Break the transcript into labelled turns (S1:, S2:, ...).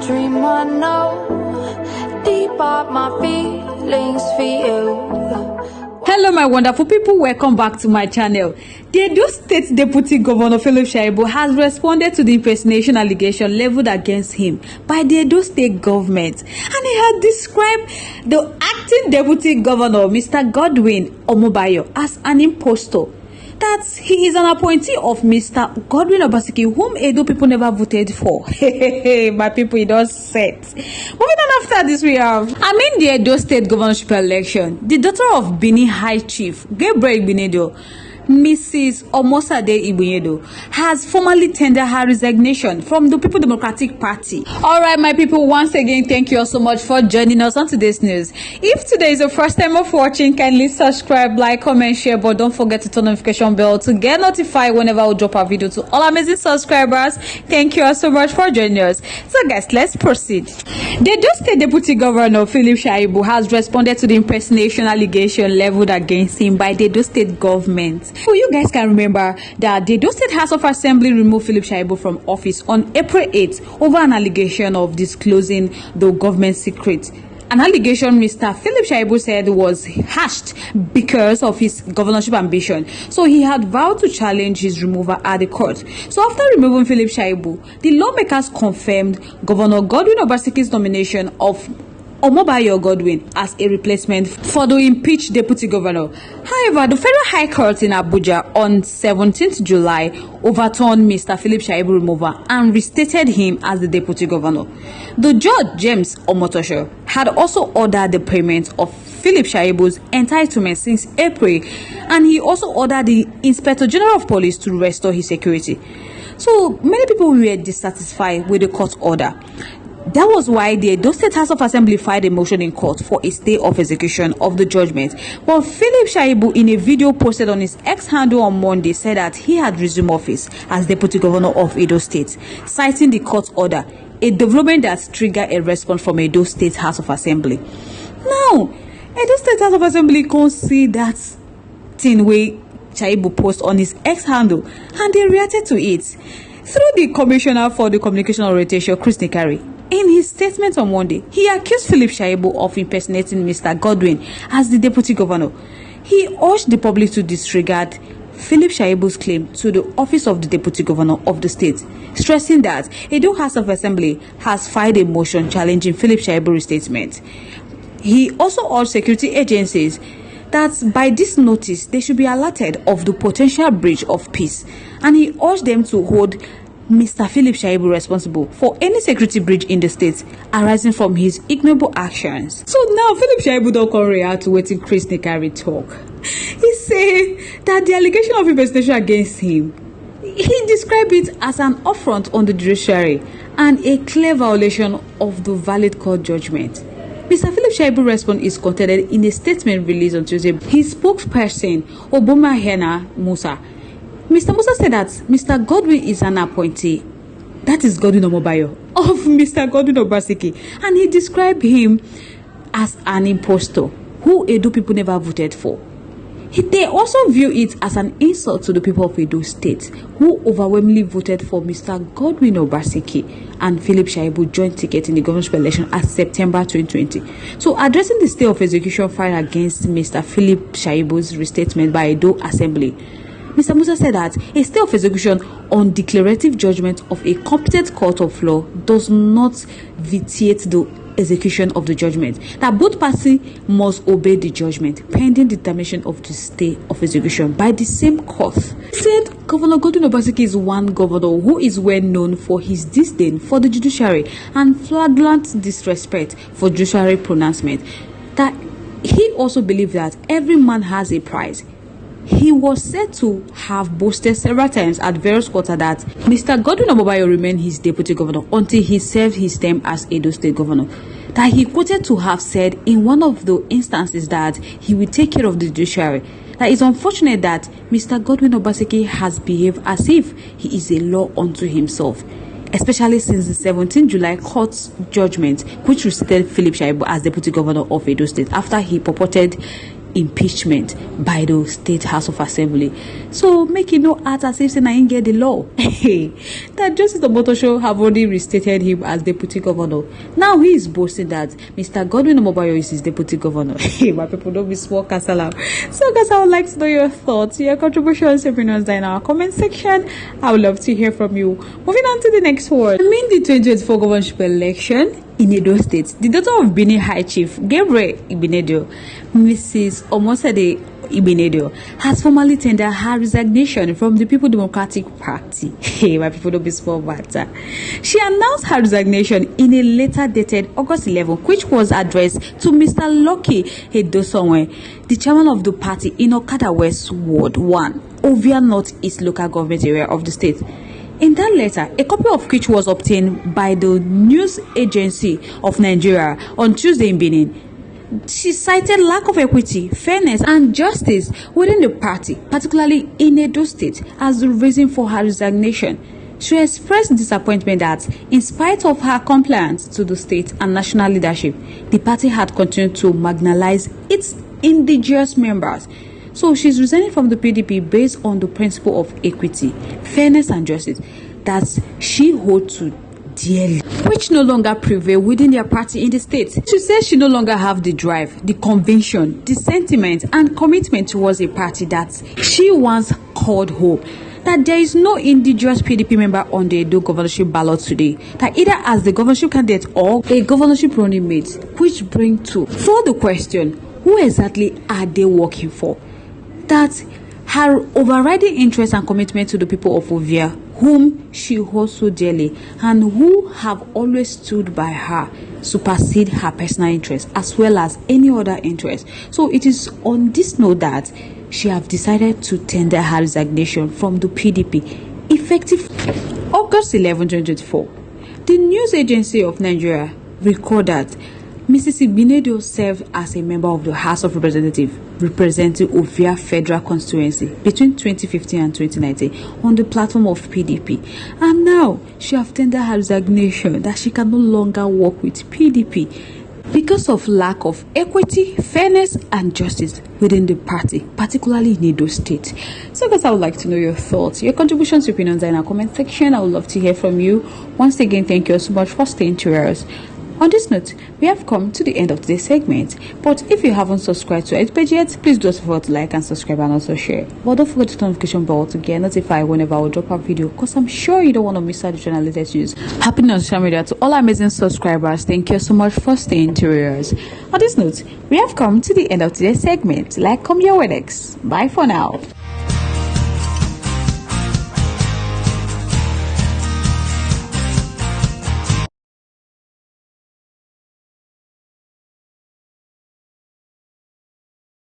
S1: dream I know, deep up my feelings for you.
S2: Hello my wonderful people, welcome back to my channel. The Edo State Deputy Governor Philip Shaibu has responded to the impersonation allegation leveled against him by the Edo State government, and he had described the acting Deputy Governor Mr. Godwin Omobayo as an impostor, that he is an appointee of Mr. Godwin Obaseki, whom Edo people never voted for. My people, it does set. Moving on, after this we have, the Edo State governorship election, the daughter of Benin High Chief Gabriel Igbeneghu, Mrs. Omosade Igbeneghu, has formally tendered her resignation from the People Democratic Party. Alright my people, once again thank you all so much for joining us on today's news. If today is the first time of watching, kindly subscribe, like, comment, share, but don't forget to turn the notification bell to get notified whenever we drop a video. To all amazing subscribers, thank you all so much for joining us. So guys, let's proceed. The Edo State Deputy Governor Philip Shaibu has responded to the impersonation allegation leveled against him by the Edo State government. Well, you guys can remember that the Edo State House of Assembly removed Philip Shaibu from office on April 8th over an allegation of disclosing the government secret. An allegation Mr. Philip Shaibu said was hashed because of his governorship ambition. So he had vowed to challenge his removal at the court. So after removing Philip Shaibu, the lawmakers confirmed Governor Godwin Obaseki's nomination of Omobayo Godwin as a replacement for the impeached deputy governor. However, the Federal High Court in Abuja on 17th July overturned Mr. Philip Shaibu removal and restated him as the deputy governor. The judge, James Omotosho, had also ordered the payment of Philip Shaibu's entitlement since April, and he also ordered the Inspector General of Police to restore his security. So many people were dissatisfied with the court order. That was why the Edo State House of Assembly filed a motion in court for a stay of execution of the judgment. But Philip Shaibu, in a video posted on his X handle on Monday, said that he had resumed office as Deputy Governor of Edo State, citing the court order, a development that triggered a response from Edo State House of Assembly. Now, Edo State House of Assembly can see that thing where Shaibu posted on his X handle, and they reacted to it through the Commissioner for the Communication Orientation, Câst. In his statement on Monday, he accused Philip Shaibu of impersonating Mr. Godwin as the deputy governor. He urged the public to disregard Philip Shaibu's claim to the office of the deputy governor of the state, stressing that Edo House of Assembly has filed a motion challenging Philip Shaibu's statement. He also urged security agencies that by this notice they should be alerted of the potential breach of peace, and he urged them to hold Mr. Philip Shaibu responsible for any security breach in the state arising from his ignoble actions. So now Philip Shaibu don't come react to wetin Câst talk. He said that the allegation of impersonation against him, he described it as an affront on the judiciary and a clear violation of the valid court judgment. Mr. Philip Shaibu's response is contained in a statement released on Tuesday. His spokesperson, Obumahena Musa, Mr. Musa said that Mr. Godwin is an appointee, that is Godwin Omobayo, of Mr. Godwin Obaseki, and he described him as an impostor who Edo people never voted for. They also view it as an insult to the people of Edo State, who overwhelmingly voted for Mr. Godwin Obaseki and Philip Shaibu joint ticket in the governorship election at September 2020. So addressing the stay of execution filed against Mr. Philip Shaibu's restatement by Edo Assembly, Mr. Musa said that a stay of execution on declarative judgment of a competent court of law does not vitiate the execution of the judgment, that both parties must obey the judgment pending determination of the stay of execution by the same court. He said Governor Godwin Obaseki is one governor who is well known for his disdain for the judiciary and flagrant disrespect for judiciary pronouncement, that he also believed that every man has a price. He was said to have boasted several times at various quarters that Mr. Godwin Omobayo remained his deputy governor until he served his term as Edo State governor. That he quoted to have said in one of the instances that he will take care of the judiciary. That it's unfortunate that Mr. Godwin Obaseki has behaved as if he is a law unto himself, especially since the 17th July court's judgment, which restated Philip Shaibu as deputy governor of Edo State after he purported impeachment by the State House of Assembly. So make it no act as if saying I ain't get the law. That Justice Omotosho have already restated him as deputy governor. Now he is boasting that Mr. Godwin Omobayo is his deputy governor. My people, don't be small kasala. So guys, I would like to know your thoughts, your contributions, opinions in our comment section. I would love to hear from you. Moving on to the next one. I mean the 2024 governorship election in Edo State, the daughter of Benin High Chief Gabriel Igbenedion, Mrs. Omosede Igbenedion, has formally tendered her resignation from the People Democratic Party. Hey, my people, don't be small matter. She announced her resignation in a letter dated August 11, which was addressed to Mr. Lucky Edosonwe, the chairman of the party in Okada West Ward 1, Ovia North East local government area of the state. In that letter, a copy of which was obtained by the News Agency of Nigeria on Tuesday in Benin, she cited lack of equity, fairness, and justice within the party, particularly in Edo State, as the reason for her resignation. She expressed disappointment that, in spite of her compliance to the state and national leadership, the party had continued to marginalize its indigenous members. So she's resigning from the PDP based on the principle of equity, fairness, and justice that she holds to dearly, which no longer prevail within their party in the state. She says she no longer have the drive, the conviction, the sentiment, and commitment towards a party that she once called home. That there is no indigenous PDP member on the Edo governorship ballot today, that either as the governorship candidate or a governorship running mate, which bring to for the question, who exactly are they working for? That her overriding interest and commitment to the people of Ovia, whom she holds so dearly and who have always stood by her, supersede her personal interest as well as any other interest. So it is on this note that she have decided to tender her resignation from the PDP effective August 11, 2024. The News Agency of Nigeria recorded Mrs. Igbenedion served as a member of the House of Representatives representing Ovia Federal Constituency between 2015 and 2019 on the platform of PDP. And now she has tendered her resignation that she can no longer work with PDP because of lack of equity, fairness, and justice within the party, particularly in Edo State. So guys, I would like to know your thoughts, your contributions, opinions in our comment section. I would love to hear from you. Once again, thank you so much for staying to us. On this note, we have come to the end of today's segment. But if you haven't subscribed to our page yet, please do forget to like and subscribe and also share. But don't forget to turn the notification bell to get notified whenever I will drop a video, because I'm sure you don't want to miss out the channel latest news happening on social media. To all our amazing subscribers, thank you so much for staying to us. On this note, we have come to the end of today's segment. Like, come your next. Bye for now.